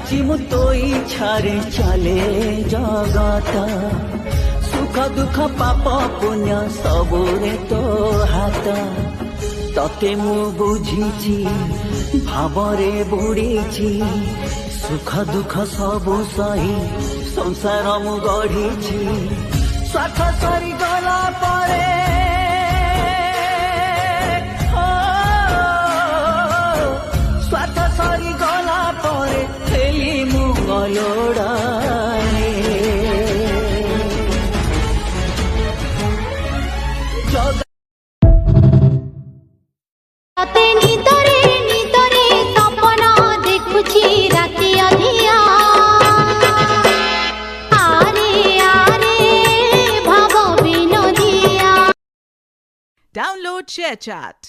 জানিছি মু তো ইচ্ছারে চালে জগত সুখ দুঃখ পাপ পুণ্য সবুরে তো হাত ততে মু বুঝিছি ভাবরে বুড়িছি সুখ দুঃখ সবু সহি সংসার মু গঢ়িছি স্বার্থ সরি গলা পরে স্বার্থ সরি গলা পরে খেলি মু গলোড়ারে নিতরে নিতরে সপন দেখুছি রাতি অধিয়া আরে আরে ভাব বিনোদিয়া Download ShareChat.